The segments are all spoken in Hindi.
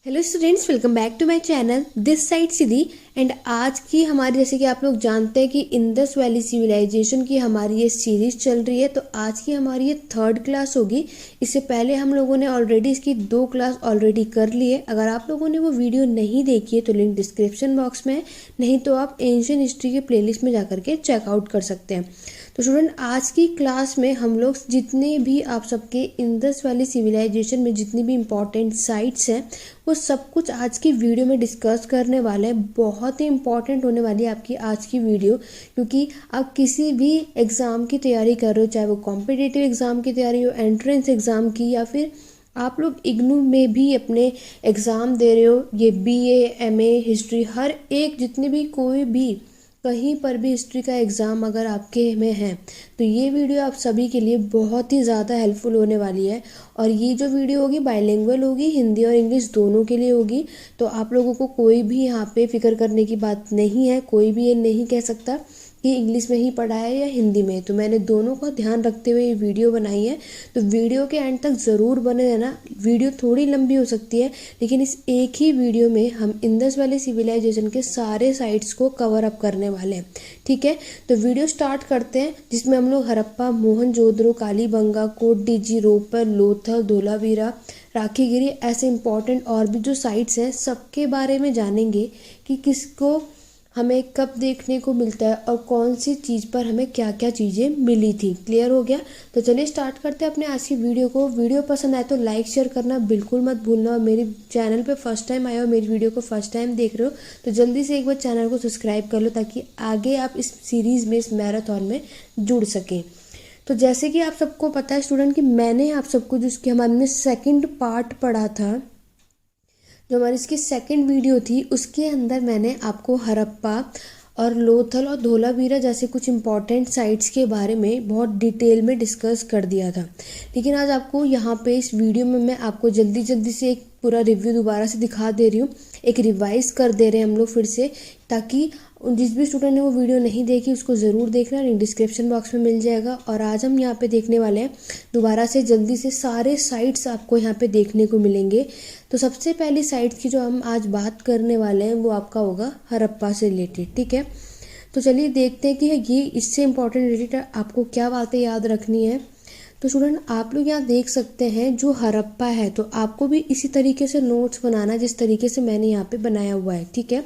Hello students, welcome back to my channel this side Siddhi. And आज की हमारी, जैसे कि आप लोग जानते हैं कि इंडस वैली सिविलाइजेशन की हमारी ये सीरीज चल रही है, तो आज की हमारी ये थर्ड क्लास होगी। इससे पहले हम लोगों ने ऑलरेडी इसकी 2 क्लास ऑलरेडी कर ली है। अगर आप लोगों ने वो वीडियो नहीं देखी है तो लिंक डिस्क्रिप्शन बॉक्स में है, नहीं तो आप एंशियंट हिस्ट्री के प्लेलिस्ट में जाकर के चेकआउट कर सकते हैं। तो स्टूडेंट, आज की क्लास में हम लोग जितने भी आप सबके इंडस वैली सिविलाइजेशन में जितनी भी इम्पॉर्टेंट साइट्स हैं वो सब कुछ आज की वीडियो में डिस्कस करने वाले हैं। बहुत ही इंपॉर्टेंट होने वाली है आपकी आज की वीडियो, क्योंकि आप किसी भी एग्ज़ाम की तैयारी कर रहे हो, चाहे वो कॉम्पिटिटिव एग्ज़ाम की तैयारी हो, एंट्रेंस एग्ज़ाम की, या फिर आप लोग इग्नू में भी अपने एग्ज़ाम दे रहे हो, ये बीए, एमए, हिस्ट्री, हर एक जितने भी कोई भी कहीं पर भी हिस्ट्री का एग्ज़ाम अगर आपके में है तो ये वीडियो आप सभी के लिए बहुत ही ज़्यादा हेल्पफुल होने वाली है। और ये जो वीडियो होगी बाइलिंगुअल होगी, हिंदी और इंग्लिश दोनों के लिए होगी। तो आप लोगों को कोई भी यहाँ पे फिक्र करने की बात नहीं है, कोई भी ये नहीं कह सकता कि इंग्लिश में ही पढ़ा है या हिंदी में। तो मैंने दोनों का ध्यान रखते हुए ये वीडियो बनाई है। तो वीडियो के एंड तक ज़रूर बने रहना। वीडियो थोड़ी लंबी हो सकती है, लेकिन इस एक ही वीडियो में हम इंडस वैली सिविलाइजेशन के सारे साइट्स को कवर अप करने वाले हैं। ठीक है, तो वीडियो स्टार्ट करते हैं, जिसमें हम लोग हड़प्पा, मोहनजोदड़ो, कालीबंगा, कोटडीजी, रोपर, लोथल, धोलावीरा, राखीगिरी, ऐसे इंपॉर्टेंट और भी जो साइट्स हैं सबके बारे में जानेंगे कि किसको हमें कब देखने को मिलता है और कौन सी चीज़ पर हमें क्या क्या चीज़ें मिली थी। क्लियर हो गया? तो चलिए स्टार्ट करते हैं अपने आज की वीडियो को। वीडियो पसंद आए तो लाइक शेयर करना बिल्कुल मत भूलना। और मेरे चैनल पे फर्स्ट टाइम आए हो, मेरी वीडियो को फर्स्ट टाइम देख रहे हो, तो जल्दी से एक बार चैनल को सब्सक्राइब कर लो ताकि आगे आप इस सीरीज़ में, इस मैराथन में जुड़ सकें। तो जैसे कि आप सबको पता है स्टूडेंट कि मैंने आप सबको जिसके हमारे सेकेंड पार्ट पढ़ा था, जो हमारी इसकी सेकंड वीडियो थी, उसके अंदर मैंने आपको हड़प्पा और लोथल और धोलावीरा जैसे कुछ इंपॉर्टेंट साइट्स के बारे में बहुत डिटेल में डिस्कस कर दिया था। लेकिन आज आपको यहाँ पे इस वीडियो में मैं आपको जल्दी जल्दी से एक पूरा रिव्यू दोबारा से दिखा दे रही हूँ, एक रिवाइज कर दे रहे हैं हम लोग फिर से, ताकि जिस भी स्टूडेंट ने वो वीडियो नहीं देखी उसको ज़रूर देखना। लिंक डिस्क्रिप्शन बॉक्स में मिल जाएगा। और आज हम यहाँ पे देखने वाले हैं दोबारा से जल्दी से सारे साइट्स आपको यहाँ पे देखने को मिलेंगे। तो सबसे पहली साइट की जो हम आज बात करने वाले हैं वो आपका होगा हड़प्पा से रिलेटेड। ठीक है, तो चलिए देखते हैं कि ये इससे इम्पोर्टेंट रिलेटेड आपको क्या बातें याद रखनी है। तो स्टूडेंट, आप लोग यहाँ देख सकते हैं जो हड़प्पा है, तो आपको भी इसी तरीके से नोट्स बनाना जिस तरीके से मैंने यहाँ पे बनाया हुआ है। ठीक है,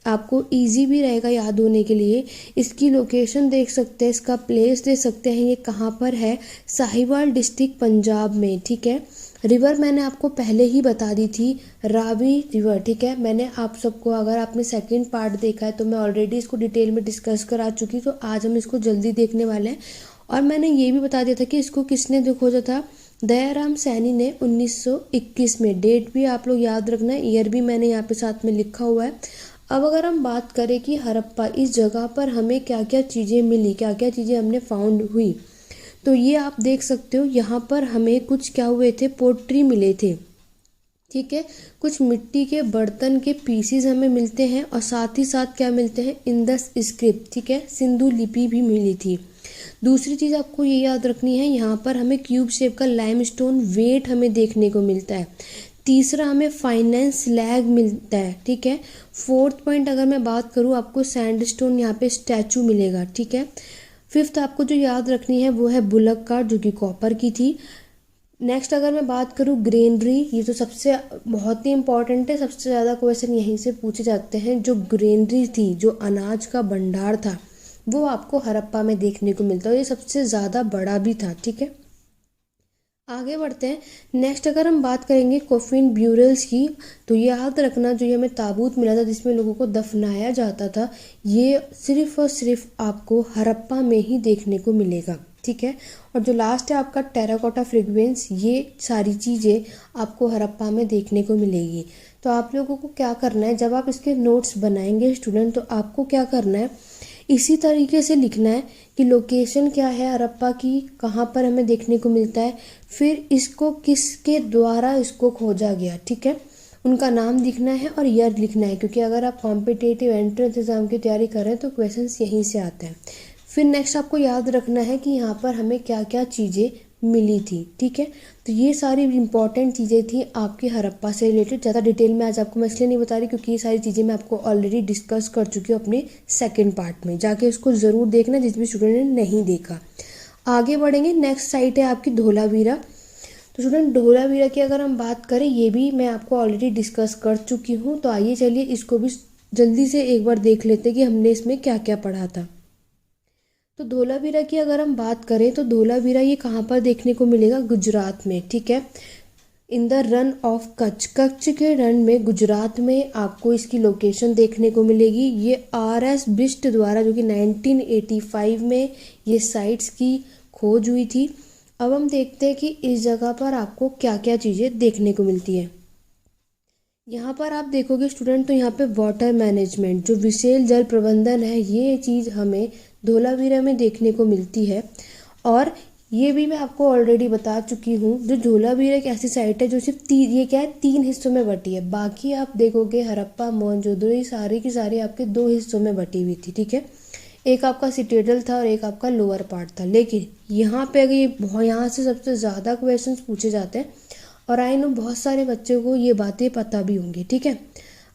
आपको इजी भी रहेगा याद होने के लिए। इसकी लोकेशन देख सकते हैं, इसका प्लेस देख सकते हैं, ये कहाँ पर है, साहिवाल डिस्ट्रिक्ट पंजाब में। ठीक है, रिवर मैंने आपको पहले ही बता दी थी, रावी रिवर। ठीक है, मैंने आप सबको, अगर आपने सेकंड पार्ट देखा है तो मैं ऑलरेडी इसको डिटेल में डिस्कस करा चुकी, तो आज हम इसको जल्दी देखने वाले हैं। और मैंने ये भी बता दिया था कि इसको किसने खोजा था, दयाराम सैनी ने 1921 में। डेट भी आप लोग याद रखना है, ईयर भी मैंने यहाँ पे साथ में लिखा हुआ है। अब अगर हम बात करें कि हड़प्पा, इस जगह पर हमें क्या क्या चीज़ें मिली, क्या क्या चीज़ें हमने फाउंड हुई, तो ये आप देख सकते हो। यहाँ पर हमें कुछ क्या हुए थे, पोट्री मिले थे। ठीक है, कुछ मिट्टी के बर्तन के पीसीज हमें मिलते हैं, और साथ ही साथ क्या मिलते हैं, इंडस स्क्रिप्ट। ठीक है, सिंधु लिपि भी मिली थी। दूसरी चीज़ आपको ये याद रखनी है, यहाँ पर हमें क्यूब शेप का लाइमस्टोन वेट हमें देखने को मिलता है। तीसरा, हमें फाइनेंस स्लैग मिलता है। ठीक है, फोर्थ पॉइंट अगर मैं बात करूँ, आपको सैंडस्टोन यहाँ पे स्टैचू मिलेगा। ठीक है, फिफ्थ आपको जो याद रखनी है वो है बुलक कार्ट, जो कि कॉपर की थी। नेक्स्ट अगर मैं बात करूँ ग्रेनरी, ये तो सबसे बहुत ही इंपॉर्टेंट है, सबसे ज़्यादा क्वेश्चन यहीं से पूछे जाते हैं। जो ग्रेनरी थी, जो अनाज का भंडार था, वो आपको हड़प्पा में देखने को मिलता है, ये सबसे ज़्यादा बड़ा भी था। ठीक है, आगे बढ़ते हैं। नेक्स्ट अगर हम बात करेंगे कोफिन ब्यूरल्स की, तो ये याद रखना, जो ये हमें ताबूत मिला था जिसमें लोगों को दफनाया जाता था, ये सिर्फ और सिर्फ आपको हड़प्पा में ही देखने को मिलेगा। ठीक है, और जो लास्ट है आपका टेराकोटा फ्रेगमेंट्स, ये सारी चीज़ें आपको हड़प्पा में देखने को मिलेगी। तो आप लोगों को क्या करना है, जब आप इसके नोट्स बनाएंगे स्टूडेंट, तो आपको क्या करना है, इसी तरीके से लिखना है कि लोकेशन क्या है हड़प्पा की, कहाँ पर हमें देखने को मिलता है, फिर इसको किसके द्वारा इसको खोजा गया। ठीक है, उनका नाम लिखना है और ईयर लिखना है, क्योंकि अगर आप कॉम्पिटिटिव एंट्रेंस एग्जाम की तैयारी कर रहे हैं तो क्वेश्चंस यहीं से आते हैं। फिर नेक्स्ट आपको याद रखना है कि यहाँ पर हमें क्या क्या चीज़ें मिली थी। ठीक है, तो ये सारी इंपॉर्टेंट चीज़ें थी आपकी हड़प्पा से रिलेटेड। ज़्यादा डिटेल में आज आपको मैं इसलिए नहीं बता रही क्योंकि ये सारी चीज़ें मैं आपको ऑलरेडी डिस्कस कर चुकी हूँ अपने सेकेंड पार्ट में, जाके उसको ज़रूर देखना जिस भी स्टूडेंट ने नहीं देखा। आगे बढ़ेंगे, नेक्स्ट साइट है आपकी धोलावीरा। तो स्टूडेंट धोलावीरा की अगर हम बात करें, ये भी मैं आपको ऑलरेडी डिस्कस कर चुकी हूँ। तो आइए चलिए इसको भी जल्दी से एक बार देख लेते हैं कि हमने इसमें क्या क्या पढ़ा था। तो धोलावीरा की अगर हम बात करें तो धोलावीरा ये कहाँ पर देखने को मिलेगा, गुजरात में। ठीक है, in the run of Kutch, Kutch के रन में गुजरात में आपको इसकी लोकेशन देखने को मिलेगी। ये RS बिष्ट द्वारा, जो कि 1985 में ये साइट्स की खोज हुई थी। अब हम देखते हैं कि इस जगह पर आपको क्या क्या चीज़ें देखने को मिलती है। यहाँ पर आप देखोगे स्टूडेंट, तो यहाँ पे वाटर मैनेजमेंट, जो विशेल जल प्रबंधन है, ये चीज़ हमें धोलावीरा में देखने को मिलती है। और ये भी मैं आपको ऑलरेडी बता चुकी हूँ, जो धोलावीरा एक ऐसी साइट है जो सिर्फ ये क्या है, 3 हिस्सों में बटी है। बाकी आप देखोगे हड़प्पा, मोहनजोदड़ो, ये सारी की सारी आपके 2 हिस्सों में बटी हुई थी। ठीक है, एक आपका सिटेडल था और एक आपका लोअर पार्ट था। लेकिन यहाँ पे अगर यहाँ से सबसे ज़्यादा क्वेश्चन पूछे जाते हैं, और आई नो बहुत सारे बच्चों को ये बातें पता भी होंगी। ठीक है,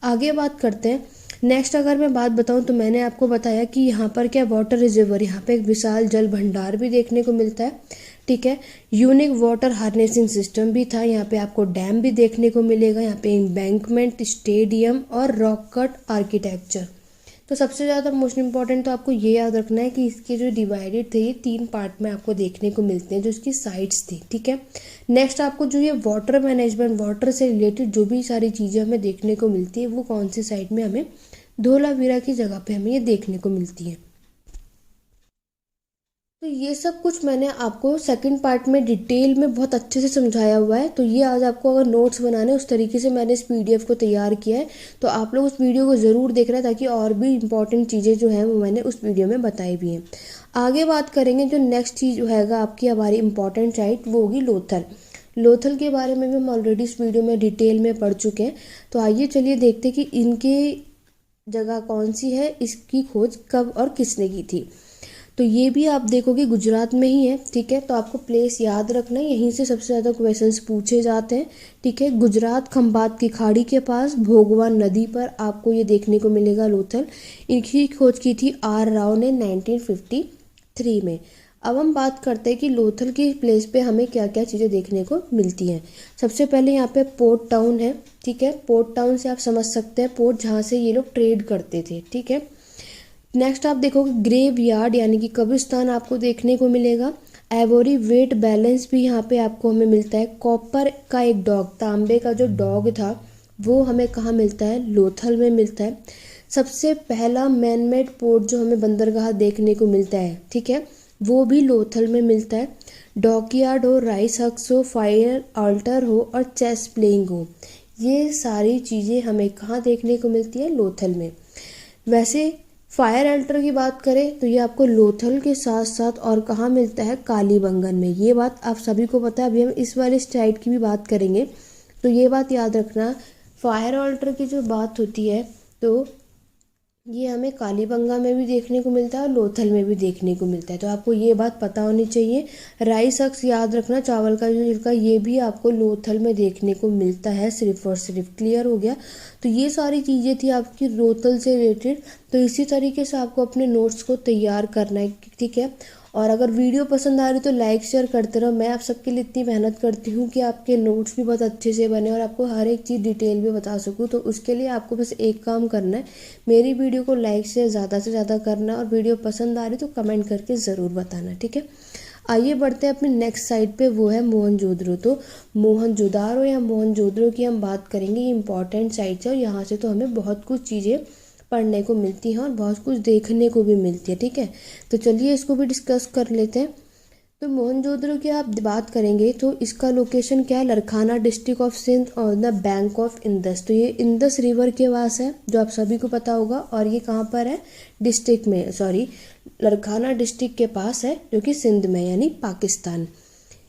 आगे बात करते हैं। नेक्स्ट अगर मैं बात बताऊं तो मैंने आपको बताया कि यहाँ पर क्या वाटर रिजर्वर, यहाँ पे एक विशाल जल भंडार भी देखने को मिलता है। ठीक है, यूनिक वाटर हार्नेसिंग सिस्टम भी था। यहाँ पे आपको डैम भी देखने को मिलेगा। यहाँ पे एम्बैंकमेंट, स्टेडियम और रॉक कट आर्किटेक्चर। तो सबसे ज़्यादा मोस्ट इंपॉर्टेंट तो आपको ये याद रखना है कि इसके जो डिवाइडेड थे, ये 3 पार्ट में आपको देखने को मिलते हैं, जो इसकी साइड्स थी। ठीक है, नेक्स्ट आपको जो ये वाटर मैनेजमेंट, वाटर से रिलेटेड जो भी सारी चीज़ें हमें देखने को मिलती है, वो कौन सी साइड में हमें धोलावीरा की जगह पे हमें ये देखने को मिलती है। तो ये सब कुछ मैंने आपको सेकंड पार्ट में डिटेल में बहुत अच्छे से समझाया हुआ है। तो ये आज आपको अगर नोट्स बनाने, उस तरीके से मैंने इस PDF को तैयार किया है। तो आप लोग उस वीडियो को ज़रूर देख रहे हैं, ताकि और भी इंपॉर्टेंट चीज़ें जो हैं वो मैंने उस वीडियो में बताई भी हैं। आगे बात करेंगे, जो नेक्स्ट चीज़ जो हैगा आपकी हमारी इंपॉर्टेंट साइट, वो होगी लोथल। लोथल के बारे में भी हम ऑलरेडी इस वीडियो में डिटेल में पढ़ चुके हैं। तो आइए चलिए देखते हैं कि इनके जगह कौन सी है, इसकी खोज कब और किसने की थी। तो ये भी आप देखोगे गुजरात में ही है। ठीक है, तो आपको प्लेस याद रखना है, यहीं से सबसे ज़्यादा क्वेश्चंस पूछे जाते हैं। ठीक है, गुजरात खंबात की खाड़ी के पास भोगवान नदी पर आपको ये देखने को मिलेगा लोथल। इनकी खोज की थी R राव ने 1953 में। अब हम बात करते हैं कि लोथल की प्लेस पे हमें क्या क्या चीज़ें देखने को मिलती हैं। सबसे पहले यहाँ पे पोर्ट टाउन है। ठीक है, पोर्ट टाउन से आप समझ सकते हैं पोर्ट, जहाँ से ये लोग ट्रेड करते थे। ठीक है, नेक्स्ट आप देखोगे ग्रेव यार्ड, यानी कि कब्रिस्तान आपको देखने को मिलेगा। एवोरी वेट बैलेंस भी यहाँ पे आपको हमें मिलता है। कॉपर का एक डॉग, तांबे का जो डॉग था, वो हमें कहाँ मिलता है, लोथल में मिलता है। सबसे पहला मैनमेड पोर्ट जो हमें बंदरगाह देखने को मिलता है, ठीक है, वो भी लोथल में मिलता है। डॉकयार्ड हो, राइस हक्स हो, फायर अल्टर हो और चेस प्लेइंग हो, ये सारी चीज़ें हमें कहाँ देखने को मिलती है, लोथल में। वैसे फायर अल्टर की बात करें तो ये आपको लोथल के साथ साथ और कहाँ मिलता है, कालीबंगन में। ये बात आप सभी को पता है। अभी हम इस वाले साइड की भी बात करेंगे, तो ये बात याद रखना, फायर अल्टर की जो बात होती है तो ये हमें कालीबंगा में भी देखने को मिलता है और लोथल में भी देखने को मिलता है। तो आपको ये बात पता होनी चाहिए। राइस हक्स याद रखना, चावल का जो छिलका, ये भी आपको लोथल में देखने को मिलता है, सिर्फ और सिर्फ। क्लियर हो गया। तो ये सारी चीज़ें थी आपकी लोथल से रिलेटेड। तो इसी तरीके से आपको अपने नोट्स को तैयार करना है। ठीक है, और अगर वीडियो पसंद आ रही तो लाइक शेयर करते रहो। मैं आप सबके लिए इतनी मेहनत करती हूँ कि आपके नोट्स भी बहुत अच्छे से बने और आपको हर एक चीज़ डिटेल में बता सकूँ। तो उसके लिए आपको बस एक काम करना है, मेरी वीडियो को लाइक शेयर ज़्यादा से ज़्यादा करना, और वीडियो पसंद आ रही तो कमेंट करके ज़रूर बताना। ठीक है, आइए बढ़ते हैं अपने नेक्स्ट साइड पे, वो है मोहनजोदड़ो। तो मोहनजोदारो या मोहनजोदड़ो की हम बात करेंगे। ये इंपॉर्टेंट साइट है और यहाँ से तो हमें बहुत कुछ चीज़ें पढ़ने को मिलती हैं और बहुत कुछ देखने को भी मिलती है। ठीक है, तो चलिए इसको भी डिस्कस कर लेते हैं। तो मोहनजोदड़ो की आप बात करेंगे तो इसका लोकेशन क्या है, लरखाना डिस्ट्रिक्ट ऑफ सिंध और द बैंक ऑफ इंदस। तो ये इंदस रिवर के पास है, जो आप सभी को पता होगा। और ये कहाँ पर है, डिस्ट्रिक्ट में, सॉरी, लरखाना डिस्ट्रिक्ट के पास है, जो कि सिंध में, यानी पाकिस्तान।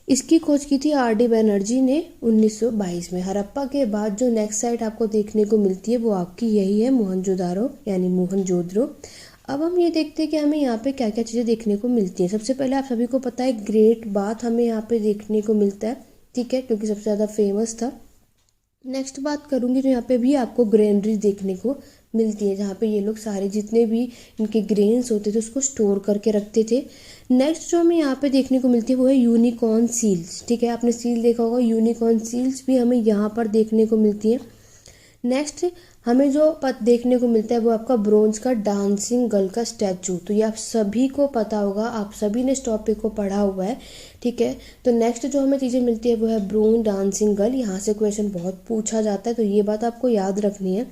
इसकी खोज की थी RD बैनर्जी ने 1922 में। हड़प्पा के बाद जो नेक्स्ट साइट आपको देखने को मिलती है वो आपकी यही है, मोहनजोदारो यानी मोहनजोदड़ो। अब हम ये देखते हैं कि हमें यहाँ पे क्या क्या चीज़ें देखने को मिलती हैं। सबसे पहले आप सभी को पता है ग्रेट बाथ हमें यहाँ पे देखने को मिलता है, ठीक है, क्योंकि सबसे ज़्यादा फेमस था। नेक्स्ट बात करूँगी तो यहाँ पे भी आपको ग्रेनरी देखने को मिलती है, जहाँ पे ये लोग सारे जितने भी इनके ग्रेन्स होते थे उसको स्टोर करके रखते थे। नेक्स्ट जो हमें यहाँ पे देखने को मिलती है वो है यूनिकॉर्न सील्स, ठीक है, आपने सील देखा होगा, यूनिकॉर्न सील्स भी हमें यहाँ पर देखने को मिलती है। नेक्स्ट हमें जो देखने को मिलता है वो आपका ब्रोंज का डांसिंग गर्ल का स्टैचू। तो ये आप सभी को पता होगा, आप सभी ने इस टॉपिक को पढ़ा हुआ है, ठीक है। तो नेक्स्ट जो हमें चीज़ें मिलती है वो है ब्रोंज डांसिंग गर्ल। यहाँ से क्वेश्चन बहुत पूछा जाता है, तो ये बात आपको याद रखनी है।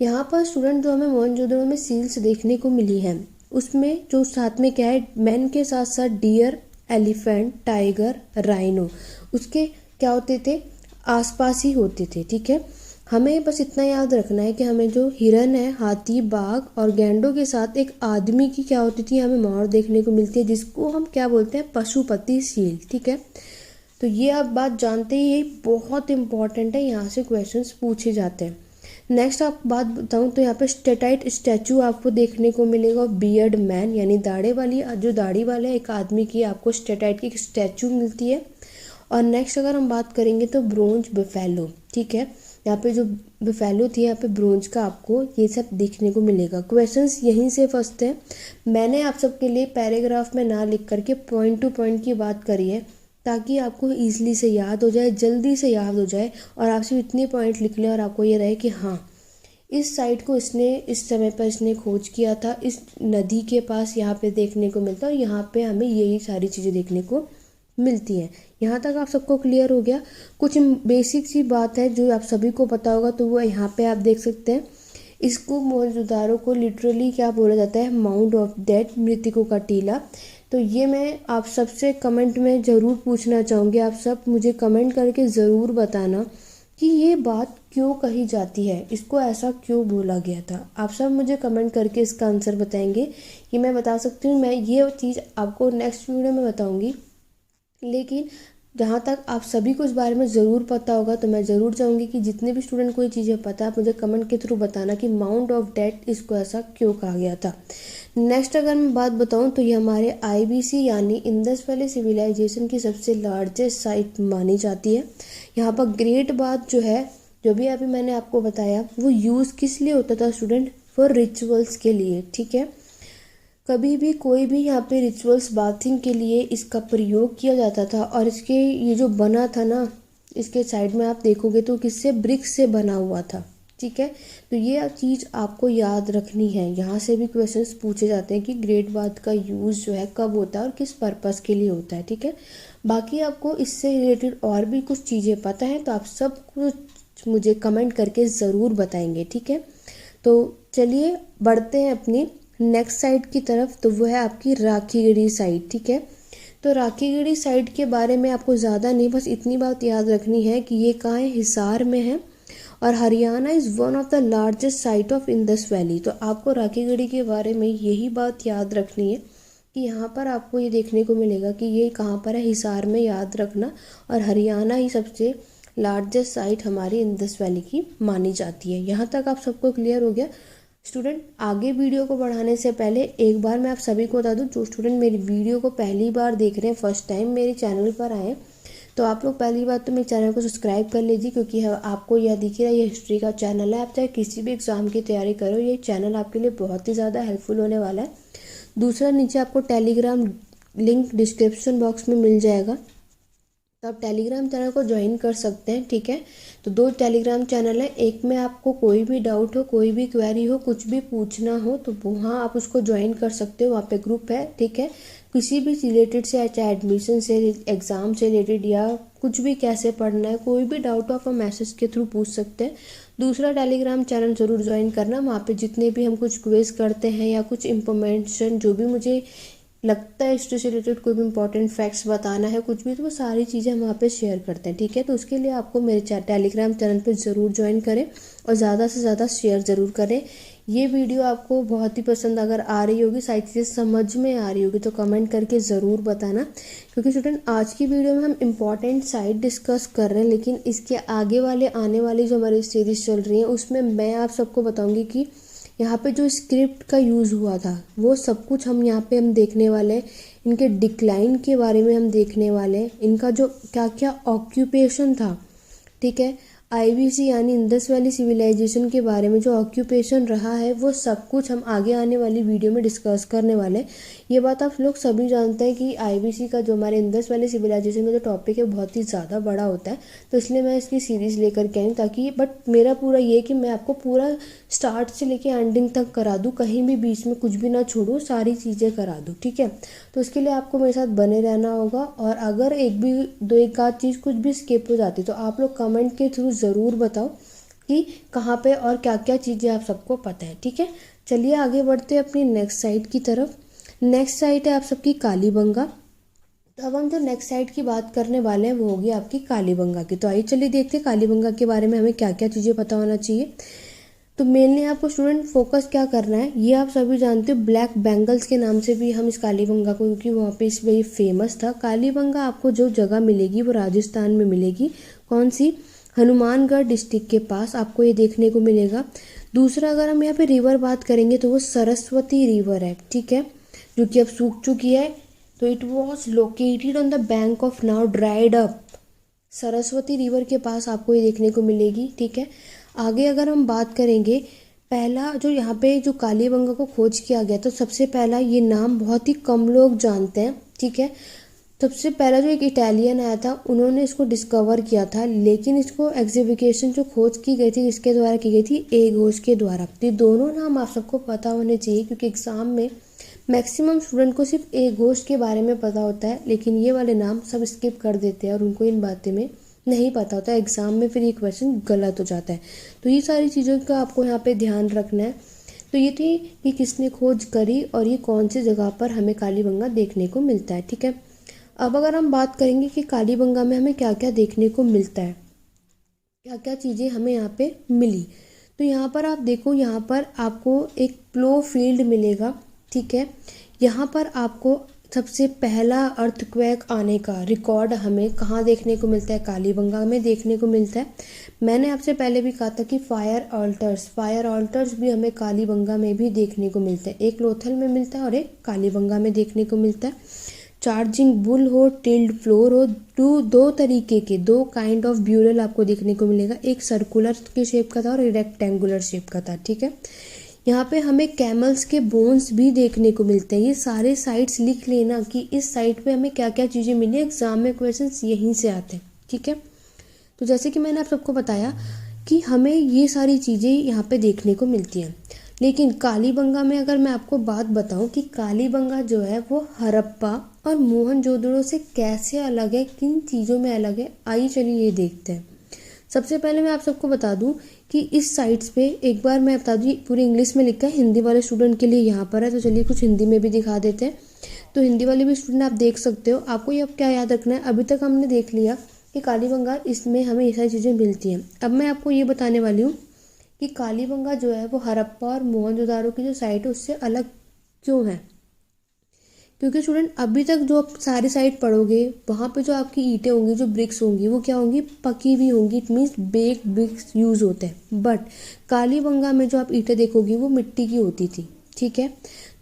यहाँ पर स्टूडेंट जो हमें मोहनजोदड़ो में सील्स देखने को मिली है, उसमें जो साथ में क्या है, मैन के साथ साथ डियर, एलिफेंट, टाइगर, राइनो उसके क्या होते थे, आसपास ही होते थे, ठीक है। हमें बस इतना याद रखना है कि हमें जो हिरन है, हाथी, बाघ और गैंडों के साथ एक आदमी की क्या होती थी, हमें मोर देखने को मिलती है, जिसको हम क्या बोलते हैं, पशुपति सील, ठीक है। तो ये आप बात जानते ही, ये बहुत इंपॉर्टेंट है, यहाँ से क्वेश्चंस पूछे जाते हैं। नेक्स्ट आप बात बताऊँ तो यहाँ पे स्टेटाइट स्टैचू आपको देखने को मिलेगा, बियर्ड मैन यानी दाढ़े वाली, जो दाढ़ी वाले एक आदमी की आपको स्टेटाइट की स्टैचू मिलती है। और नेक्स्ट अगर हम बात करेंगे तो ब्रोंज बफेलो, ठीक है, यहाँ पे जो बफेलो थी, यहाँ पे ब्रोंज का आपको ये सब देखने को मिलेगा। क्वेश्चंस यहीं से फंसते हैं। मैंने आप सबके लिए पैराग्राफ में ना लिख करके पॉइंट टू पॉइंट की बात करी है, ताकि आपको ईजिली से याद हो जाए, जल्दी से याद हो जाए, और आप सिर्फ इतने पॉइंट लिख लें और आपको ये रहे कि हाँ इस साइट को इसने इस समय पर इसने खोज किया था, इस नदी के पास यहाँ पे देखने को मिलता है, और यहाँ पे हमें यही सारी चीज़ें देखने को मिलती हैं। यहाँ तक आप सबको क्लियर हो गया। कुछ बेसिक सी बात है जो आप सभी को पता होगा, तो वो यहाँ पे आप देख सकते हैं। इसको मोहनजोदारो को लिटरली क्या बोला जाता है, माउंट ऑफ डेड, मृतकों का टीला। तो ये मैं आप सबसे कमेंट में ज़रूर पूछना चाहूँगी, आप सब मुझे कमेंट करके ज़रूर बताना कि ये बात क्यों कही जाती है, इसको ऐसा क्यों बोला गया था। आप सब मुझे कमेंट करके इसका आंसर बताएंगे, ये मैं बता सकती हूँ। मैं ये चीज़ आपको नेक्स्ट वीडियो में बताऊँगी, लेकिन जहाँ तक आप सभी को इस बारे में ज़रूर पता होगा, तो मैं ज़रूर चाहूँगी कि जितने भी स्टूडेंट को ये चीज़ें पता है, आप मुझे कमेंट के थ्रू बताना कि माउंट ऑफ डेथ इसको ऐसा क्यों कहा गया था। नेक्स्ट अगर मैं बात बताऊँ तो ये हमारे IBC यानी इंडस वैली सिविलाइजेशन की सबसे लार्जेस्ट साइट मानी जाती है। यहाँ पर ग्रेट बाथ जो है, जो भी अभी मैंने आपको बताया, वो यूज़ किस लिए होता था स्टूडेंट, फॉर रिचुअल्स के लिए, ठीक है। कभी भी कोई भी यहाँ पे रिचुअल्स बाथिंग के लिए इसका प्रयोग किया जाता था। और इसके ये जो बना था ना, इसके साइड में आप देखोगे तो किससे, ब्रिक्स से बना हुआ था, ठीक है। तो ये चीज़ आपको याद रखनी है। यहाँ से भी क्वेश्चंस पूछे जाते हैं कि ग्रेट बाथ का यूज़ जो है कब होता है और किस पर्पज़ के लिए होता है, ठीक है। बाकी आपको इससे रिलेटेड और भी कुछ चीज़ें पता है तो आप सब कुछ मुझे कमेंट करके ज़रूर बताएंगे, ठीक है। तो चलिए बढ़ते हैं अपनी नेक्स्ट साइट की तरफ, तो वो है आपकी राखीगढ़ी साइट, ठीक है। तो राखीगढ़ी साइट के बारे में आपको ज़्यादा नहीं, बस इतनी बात याद रखनी है कि ये कहाँ है, हिसार में है, और Haryana is one of the largest site of Indus valley. तो आपको राखीगढ़ी के बारे में यही बात याद रखनी है कि यहाँ पर आपको ये देखने को मिलेगा कि ये कहाँ पर है, हिसार में, याद रखना। और हरियाणा ही सबसे लार्जेस्ट साइट हमारी इंडस वैली की मानी जाती है। यहाँ तक आप सबको क्लियर हो गया। स्टूडेंट आगे वीडियो को बढ़ाने से पहले एक बार मैं आप सभी को बता दूं, जो स्टूडेंट मेरी वीडियो को पहली बार देख रहे हैं, फर्स्ट टाइम मेरे चैनल पर आए, तो आप लोग पहली बात तो मेरे चैनल को सब्सक्राइब कर लीजिए, क्योंकि आपको यह दिख रहा है ये हिस्ट्री का चैनल है। आप चाहे किसी भी एग्ज़ाम की तैयारी करो, ये चैनल आपके लिए बहुत ही ज़्यादा हेल्पफुल होने वाला है। दूसरा, नीचे आपको टेलीग्राम लिंक डिस्क्रिप्शन बॉक्स में मिल जाएगा, तो आप टेलीग्राम चैनल को ज्वाइन कर सकते हैं, ठीक है। तो 2 टेलीग्राम चैनल है, एक में आपको कोई भी डाउट हो, कोई भी क्वेरी हो, कुछ भी पूछना हो, तो वहाँ आप उसको ज्वाइन कर सकते हो। वहाँ पे ग्रुप है, ठीक है। किसी भी रिलेटेड से, चाहे एडमिशन से, एग्ज़ाम से रिलेटेड, या कुछ भी कैसे पढ़ना है, कोई भी डाउट हो आप मैसेज के थ्रू पूछ सकते हैं। दूसरा, टेलीग्राम चैनल ज़रूर ज्वाइन करना। वहाँ पे जितने भी हम कुछ क्विज करते हैं या कुछ इंफॉर्मेशन जो भी मुझे लगता है हिस्ट्री से रिलेटेड, कोई भी इंपॉर्टेंट फैक्ट्स बताना है, कुछ भी, तो वो सारी चीज़ें हम वहाँ पे शेयर करते हैं, ठीक है। तो उसके लिए आपको मेरे टेलीग्राम चैनल पे ज़रूर ज्वाइन करें और ज़्यादा से ज़्यादा शेयर ज़रूर करें। ये वीडियो आपको बहुत ही पसंद अगर आ रही होगी, सारी चीज़ें समझ में आ रही होगी, तो कमेंट करके ज़रूर बताना। क्योंकि स्टूडेंट आज की वीडियो में हम इम्पॉर्टेंट साइट डिस्कस कर रहे हैं, लेकिन इसके आगे वाले आने वाली जो हमारी सीरीज़ चल रही है उसमें मैं आप सबको बताऊँगी कि यहाँ पे जो स्क्रिप्ट का यूज़ हुआ था वो सब कुछ हम यहाँ पे हम देखने वाले हैं। इनके डिक्लाइन के बारे में हम देखने वाले हैं, इनका जो क्या क्या ऑक्यूपेशन था, ठीक है। आईवीसी यानी इंडस वैली सिविलाइजेशन के बारे में जो ऑक्यूपेशन रहा है वो सब कुछ हम आगे आने वाली वीडियो में डिस्कस करने वाले हैं। ये बात आप लोग सभी जानते हैं कि आईवीसी का जो हमारे इंडस वैली सिविलाइजेशन का जो टॉपिक है बहुत ही ज़्यादा बड़ा होता है, तो इसलिए मैं इसकी सीरीज़ लेकर के आई ताकि, बट मेरा पूरा ये कि मैं आपको पूरा स्टार्ट से लेके एंडिंग तक करा दूँ, कहीं भी बीच में कुछ भी ना छोड़ूँ, सारी चीज़ें करा दूँ, ठीक है। तो इसके लिए आपको मेरे साथ बने रहना होगा, और अगर एक आध चीज़ कुछ भी स्किप हो जाती तो आप लोग कमेंट के थ्रू ज़रूर बताओ कि कहाँ पे और क्या क्या चीज़ें आप सबको पता है, ठीक है। चलिए आगे बढ़ते हैं अपनी नेक्स्ट साइट की तरफ। नेक्स्ट साइट है आप सबकी कालीबंगा। तो अब हम जो नेक्स्ट साइट की बात करने वाले हैं वो होगी आपकी कालीबंगा की। तो आइए चलिए देखते हैं कालीबंगा के बारे में हमें क्या क्या चीज़ें पता होना चाहिए। तो मेनली आपको स्टूडेंट फोकस क्या करना है, ये आप सभी जानते हो ब्लैक बेंगल्स के नाम से भी हम इस कालीबंगा को, क्योंकि वहाँ पे इस वही फेमस था। कालीबंगा आपको जो जगह मिलेगी वो राजस्थान में मिलेगी। कौन सी? हनुमानगढ़ डिस्ट्रिक्ट के पास आपको ये देखने को मिलेगा। दूसरा, अगर हम यहाँ पे रिवर बात करेंगे तो वो सरस्वती रिवर है, ठीक है, जो कि अब सूख चुकी है। तो it was located on the bank of now dried up. Saraswati river के पास आपको ये देखने को मिलेगी, ठीक है। आगे अगर हम बात करेंगे, पहला जो यहाँ पे जो कालीबंगा को खोज किया गया, तो सबसे पहला ये नाम बहुत ही कम लोग जानते हैं, ठीक है। सबसे पहला जो एक इटालियन आया था उन्होंने इसको डिस्कवर किया था, लेकिन इसको एग्जीबिशन जो खोज की गई थी इसके द्वारा की गई थी, ए घोष के द्वारा। तो ये दोनों नाम आप सबको पता होने चाहिए, क्योंकि एग्जाम में मैक्सिमम स्टूडेंट को सिर्फ ए घोष के बारे में पता होता है, लेकिन ये वाले नाम सब स्किप कर देते हैं और उनको इन बातें में नहीं पता होता। एग्जाम में फिर ये क्वेश्चन गलत हो जाता है। तो ये सारी चीज़ों का आपको यहाँ पे ध्यान रखना है। तो ये थी कि किसने खोज करी और ये कौन सी जगह पर हमें कालीबंगा देखने को मिलता है, ठीक है। अब अगर हम बात करेंगे कि कालीबंगा में हमें क्या क्या देखने को मिलता है, क्या क्या चीज़ें हमें यहाँ पे मिली, तो यहाँ पर आप देखो, यहाँ पर आपको एक प्लो फील्ड मिलेगा, ठीक है। यहाँ पर आपको सबसे पहला अर्थक्वेक आने का रिकॉर्ड हमें कहाँ देखने को मिलता है? कालीबंगा में देखने को मिलता है। मैंने आपसे पहले भी कहा था कि फायर ऑल्टर्स भी हमें कालीबंगा में भी देखने को मिलते हैं। एक लोथल में मिलता है और एक कालीबंगा में देखने को मिलता है। चार्जिंग बुल हो, टिल्ड फ्लोर हो, दो तरीके के, दो काइंड ऑफ ब्यूरल आपको देखने को मिलेगा। एक सर्कुलर के शेप का था और एक रेक्टेंगुलर शेप का था, ठीक है। यहाँ पे हमें कैमल्स के बोन्स भी देखने को मिलते हैं। ये सारे साइट्स लिख लेना कि इस साइट पे हमें क्या क्या चीज़ें मिली। एग्जाम में क्वेश्चंस यहीं से आते हैं, ठीक है। तो जैसे कि मैंने आप सबको बताया कि हमें ये सारी चीज़ें यहाँ पे देखने को मिलती हैं। लेकिन कालीबंगा में अगर मैं आपको बात बताऊं कि कालीबंगा जो है वो हड़प्पा और मोहनजोदड़ो से कैसे अलग है, किन चीज़ों में अलग है, आइए चलिए ये देखते हैं। सबसे पहले मैं आप सबको बता दूं कि इस साइट्स पे, एक बार मैं बता दूँ, पूरी इंग्लिश में लिखा है, हिंदी वाले स्टूडेंट के लिए यहाँ पर है, तो चलिए कुछ हिंदी में भी दिखा देते हैं। तो हिंदी वाले भी स्टूडेंट आप देख सकते हो। आपको ये अब क्या याद रखना है, अभी तक हमने देख लिया कि कालीबंगा, इसमें हमें ये सारी चीज़ें मिलती हैं। अब मैं आपको ये बताने वाली हूँ कि कालीबंगा जो है वो हड़प्पा और मोहनजोदारो की जो साइट है उससे अलग क्यों है। क्योंकि स्टूडेंट अभी तक जो आप सारी साइट पढ़ोगे वहाँ पे जो आपकी ईंटें होंगी, जो ब्रिक्स होंगी, वो क्या होंगी? पकी हुई होंगी। It means baked bricks use होते हैं। बट कालीबंगा में जो आप ईंटें देखोगे वो मिट्टी की होती थी, ठीक है।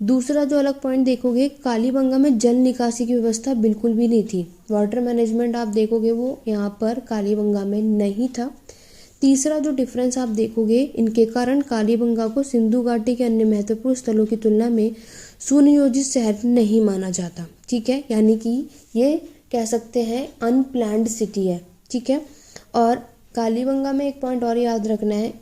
दूसरा जो अलग पॉइंट देखोगे, कालीबंगा में जल निकासी की व्यवस्था बिल्कुल भी नहीं थी। वाटर मैनेजमेंट आप देखोगे वो यहाँ पर कालीबंगा में नहीं था। तीसरा जो डिफरेंस आप देखोगे, इनके कारण कालीबंगा को सिंधु घाटी के अन्य महत्वपूर्ण स्थलों की तुलना में सुनियोजित शहर नहीं माना जाता, ठीक है। यानी कि ये कह सकते हैं अनप्लैन्ड सिटी है, ठीक है। और कालीबंगा में एक पॉइंट और याद रखना है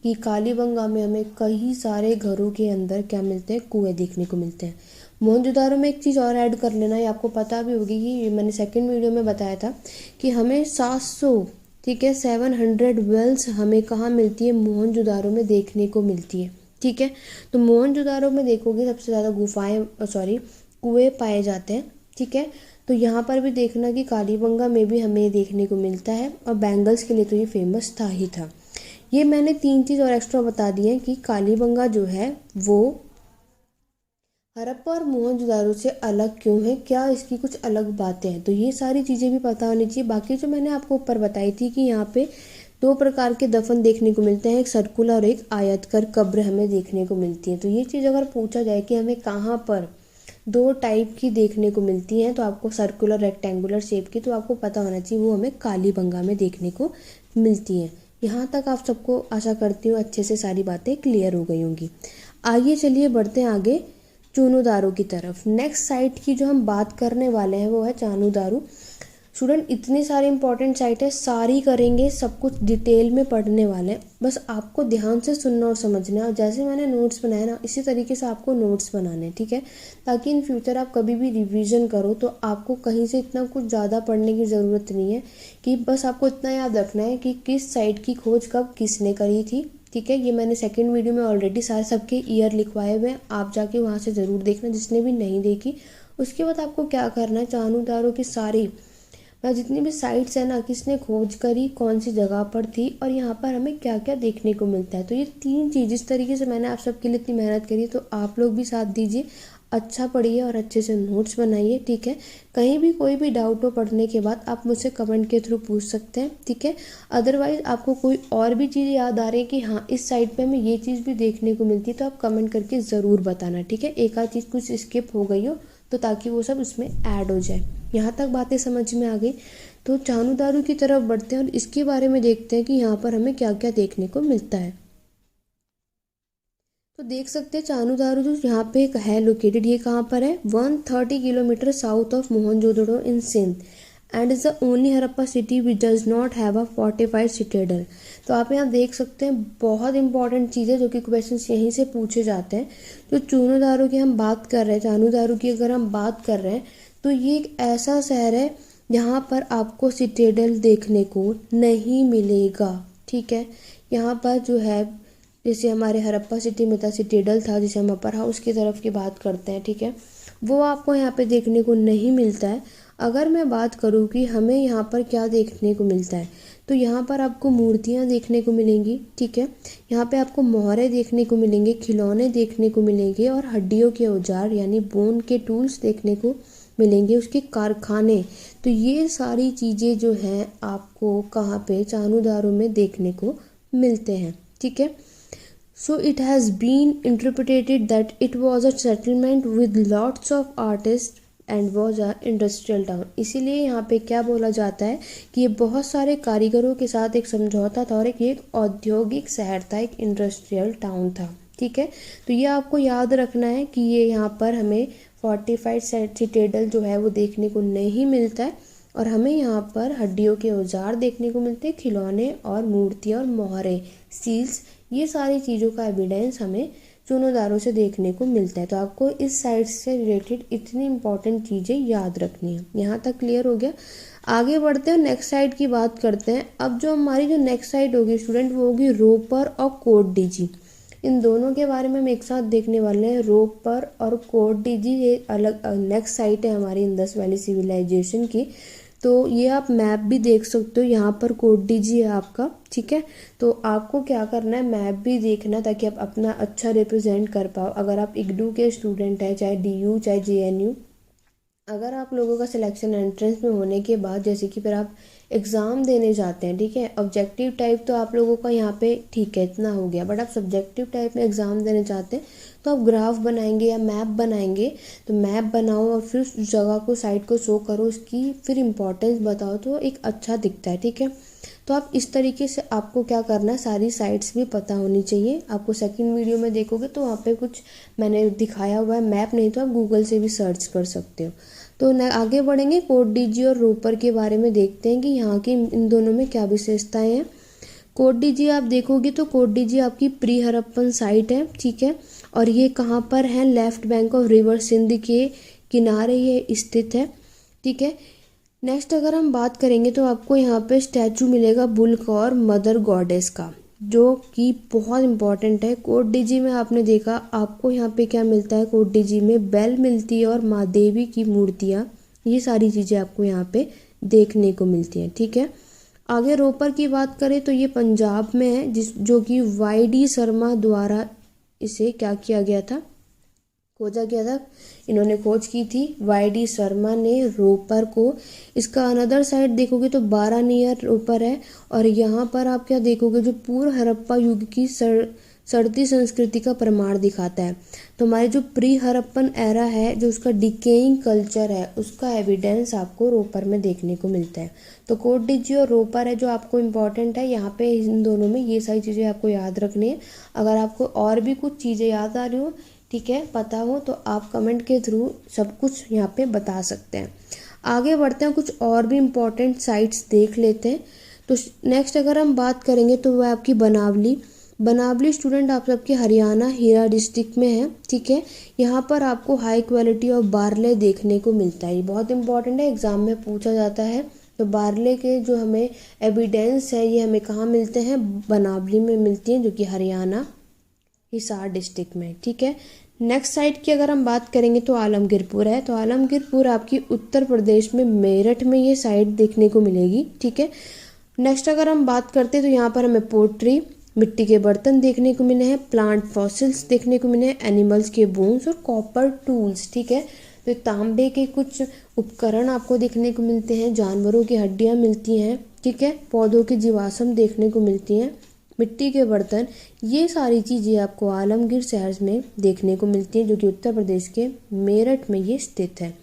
कि कालीबंगा में हमें कई सारे घरों के अंदर क्या मिलते हैं? कुएं देखने को मिलते हैं। मोहनजोदारो में एक चीज़ और ऐड कर लेना, ये आपको पता भी होगी कि मैंने सेकंड वीडियो में बताया था कि हमें 700, ठीक है, 700 वेल्स हमें कहाँ मिलती है? मोहनजोदारो में देखने को मिलती है, ठीक है। तो मोहनजोदारो में देखोगे सबसे ज़्यादा कुएं पाए जाते हैं, ठीक है। तो यहाँ पर भी देखना कि कालीबंगा में भी हमें देखने को मिलता है, और बैंगल्स के लिए तो ये फेमस था ही था। ये मैंने 3 चीज़ और एक्स्ट्रा बता दी है कि कालीबंगा जो है वो हड़प्पा और मोहनजोदारो से अलग क्यों है, क्या इसकी कुछ अलग बातें हैं। तो ये सारी चीज़ें भी पता होनी चाहिए। बाकी जो मैंने आपको ऊपर बताई थी कि यहाँ पे दो प्रकार के दफन देखने को मिलते हैं, एक सर्कुलर और एक आयताकार कब्र हमें देखने को मिलती है। तो ये चीज़ अगर पूछा जाए कि हमें कहाँ पर दो टाइप की देखने को मिलती हैं, तो आपको सर्कुलर रेक्टेंगुलर शेप की, तो आपको पता होना चाहिए वो हमें कालीबंगा में देखने को मिलती हैं। यहाँ तक आप सबको आशा करती हूँ अच्छे से सारी बातें क्लियर हो गई होंगी। आइए चलिए बढ़ते हैं आगे चूनू दारू की तरफ। नेक्स्ट साइट की जो हम बात करने वाले हैं वो है चानू दारू। स्टूडेंट इतनी सारी इंपॉर्टेंट साइट है, सारी करेंगे, सब कुछ डिटेल में पढ़ने वाले हैं, बस आपको ध्यान से सुनना और समझना है। और जैसे मैंने नोट्स बनाए ना, इसी तरीके से आपको नोट्स बनाने हैं, ठीक है, ताकि इन फ्यूचर आप कभी भी रिवीजन करो तो आपको कहीं से इतना कुछ ज़्यादा पढ़ने की ज़रूरत नहीं है, कि बस आपको इतना याद रखना है कि किस साइट की खोज कब किसने करी थी। ठीक है, ये मैंने सेकंड वीडियो में ऑलरेडी सारे सबके ईयर लिखवाए हुए हैं, आप जाके वहाँ से ज़रूर देखना जिसने भी नहीं देखी। उसके बाद आपको क्या करना है, चानू दारू की सारी जितनी भी साइट्स है ना, किसने खोज करी, कौन सी जगह पर थी, और यहाँ पर हमें क्या क्या देखने को मिलता है। तो ये तीन चीज़, इस तरीके से मैंने आप सबके लिए इतनी मेहनत करी, तो आप लोग भी साथ दीजिए, अच्छा पढ़िए और अच्छे से नोट्स बनाइए। ठीक है, कहीं भी कोई भी डाउट हो पढ़ने के बाद आप मुझसे कमेंट के थ्रू पूछ सकते हैं। ठीक है, अदरवाइज आपको कोई और भी चीज़ याद आ रही है कि हाँ इस साइट पे हमें ये चीज़ भी देखने को मिलती है, तो आप कमेंट करके ज़रूर बताना। ठीक है, एक आध चीज़ कुछ स्किप हो गई हो तो ताकि वो सब उसमें ऐड हो जाए। यहाँ तक बातें समझ में आ गई, तो चानू दारू की तरफ बढ़ते हैं और इसके बारे में देखते हैं कि यहाँ पर हमें क्या क्या देखने को मिलता है। तो देख सकते हैं चानू दारू जो यहाँ पे है लोकेटेड, ये कहाँ पर है, 130 kilometre south of Mohenjodaro in Sindh, and is the only Harappa city which does not have a fortified citadel. तो आप यहाँ देख सकते हैं बहुत इंपॉर्टेंट चीज़ है जो कि क्वेश्चन यहीं से पूछे जाते हैं। जो चूनू दारू की हम बात कर रहे हैं, चानू दारू की अगर हम बात कर रहे हैं, तो ये एक ऐसा शहर है यहाँ पर आपको सिटेडल देखने को नहीं मिलेगा। ठीक है, यहाँ पर जो है जैसे हमारे हड़प्पा सिटी में था सिटेडल था, जिसे हम अपर हाउस की तरफ की बात करते हैं, ठीक है, वो आपको यहाँ पे देखने को नहीं मिलता है। अगर मैं बात करूँ कि हमें यहाँ पर क्या देखने को मिलता है, तो यहाँ पर आपको मूर्तियाँ देखने को मिलेंगी। ठीक है, यहाँ पे आपको मोहरे देखने को मिलेंगे, खिलौने देखने को मिलेंगे, और हड्डियों के औजार यानी बोन के टूल्स देखने को मिलेंगे, उसके कारखाने। तो ये सारी चीज़ें जो हैं आपको कहाँ पे, चानू दारू में देखने को मिलते हैं। ठीक है, so it has been interpreted that it was a settlement with lots of artists and was a industrial town। इसीलिए यहाँ पे क्या बोला जाता है कि ये बहुत सारे कारीगरों के साथ एक समझौता था और एक औद्योगिक शहर था, एक इंडस्ट्रियल टाउन था। ठीक है, तो ये आपको याद रखना है कि ये यहाँ पर हमें फोर्टिफाइड सिटेडल जो है वो देखने को नहीं मिलता है, और हमें यहाँ पर हड्डियों के औजार देखने को मिलते हैं, खिलौने और मूर्तियाँ और मोहरे, सील्स, ये सारी चीज़ों का एविडेंस हमें चूनू दारू से देखने को मिलता है। तो आपको इस साइट से रिलेटेड इतनी इंपॉर्टेंट चीज़ें याद रखनी है। यहाँ तक क्लियर हो गया। आगे बढ़ते हैं, नेक्स्ट साइट की बात करते हैं। अब जो हमारी जो नेक्स्ट साइट होगी स्टूडेंट, वो होगी रोपर और कोट डीजी। इन दोनों के बारे में हम एक साथ देखने वाले हैं। रोपर और कोट डीजी ये अलग नेक्स्ट साइट है हमारी इंडस वैली सिविलाइजेशन की। तो ये आप मैप भी देख सकते हो, यहाँ पर कोट डीजी है आपका। ठीक है, तो आपको क्या करना है, मैप भी देखना ताकि आप अपना अच्छा रिप्रेजेंट कर पाओ। अगर आप इग्डू के स्टूडेंट हैं, चाहे डीयू चाहे जेएनयू, अगर आप लोगों का सिलेक्शन एंट्रेंस में होने के बाद जैसे कि फिर आप एग्ज़ाम देने जाते हैं, ठीक है, ऑब्जेक्टिव टाइप तो आप लोगों का यहाँ पे ठीक है इतना हो गया, बट आप सब्जेक्टिव टाइप में एग्ज़ाम देने चाहते हैं तो आप ग्राफ बनाएंगे या मैप बनाएंगे। तो मैप बनाओ और फिर उस जगह को, साइट को शो करो, उसकी फिर इम्पोर्टेंस बताओ, तो एक अच्छा दिखता है। ठीक है, तो आप इस तरीके से आपको क्या करना है, सारी साइट्स भी पता होनी चाहिए। आपको सेकंड वीडियो में देखोगे तो वहाँ पे कुछ मैंने दिखाया हुआ है मैप, नहीं तो आप गूगल से भी सर्च कर सकते हो। तो आगे बढ़ेंगे, कोट डीजी और रोपर के बारे में देखते हैं कि यहाँ की इन दोनों में क्या विशेषताएं हैं। कोट डीजी आप देखोगे तो कोट डीजी आपकी प्री हड़प्पन साइट है। ठीक है, और ये कहाँ पर है, left bank of river Sindh के किनारे ये स्थित है। ठीक है, नेक्स्ट अगर हम बात करेंगे तो आपको यहाँ पे स्टैचू मिलेगा बुल का और मदर गॉडेस का, जो कि बहुत इंपॉर्टेंट है। कोट डीजी में आपने देखा आपको यहाँ पे क्या मिलता है, कोट डीजी में बेल मिलती है और माँ देवी की मूर्तियाँ, ये सारी चीज़ें आपको यहाँ पे देखने को मिलती हैं। ठीक है, आगे रोपर की बात करें तो ये पंजाब में है, जो कि वाई डी शर्मा द्वारा इसे क्या किया गया था, खोजा गया था, इन्होंने खोज की थी वाई.डी. शर्मा ने रोपर को। इसका अनदर साइड देखोगे तो 12 नियर रोपर है। और यहाँ पर आप क्या देखोगे, जो पूर्व हड़प्पा युग की सड़ती संस्कृति का प्रमाण दिखाता है। तो हमारे जो प्री हड़प्पन एरा है, जो उसका डिकेइंग कल्चर है, उसका एविडेंस आपको रोपर में देखने को मिलता है। तो कोट डिजी और रोपर है जो आपको इम्पॉर्टेंट है, यहाँ पे इन दोनों में ये सारी चीज़ें आपको याद रखनी है। अगर आपको और भी कुछ चीज़ें याद आ रही हो, ठीक है, पता हो, तो आप कमेंट के थ्रू सब कुछ यहाँ पे बता सकते हैं। आगे बढ़ते हैं, कुछ और भी इम्पॉर्टेंट साइट्स देख लेते हैं। तो नेक्स्ट अगर हम बात करेंगे तो वह आपकी बनावली स्टूडेंट आप सबके हरियाणा हीरा डिस्ट्रिक्ट में है, ठीक है। यहाँ पर आपको हाई क्वालिटी ऑफ बार्ले देखने को मिलता है, ये बहुत इंपॉर्टेंट है, एग्जाम में पूछा जाता है। तो बार्ले के जो हमें एविडेंस है, ये हमें कहाँ मिलते हैं, बनावली में मिलती हैं, जो कि हरियाणा हिसार डिस्ट्रिक्ट में, ठीक है। नेक्स्ट साइट की अगर हम बात करेंगे तो आलमगीरपुर है। तो आलमगीरपुर आपकी उत्तर प्रदेश में मेरठ में ये साइट देखने को मिलेगी, ठीक है। नेक्स्ट अगर हम बात करते हैं तो यहाँ पर हमें पोट्री, मिट्टी के बर्तन देखने को मिले हैं, प्लांट फॉसिल्स देखने को मिले हैं, एनिमल्स के बोन्स और कॉपर टूल्स, ठीक है। तो तांबे के कुछ उपकरण आपको देखने को मिलते हैं, जानवरों की हड्डियाँ मिलती हैं, ठीक है, पौधों की जीवाश्म देखने को मिलती हैं, मिट्टी के बर्तन, ये सारी चीज़ें आपको आलमगीर शहर में देखने को मिलती हैं, जो कि उत्तर प्रदेश के मेरठ में ये स्थित है।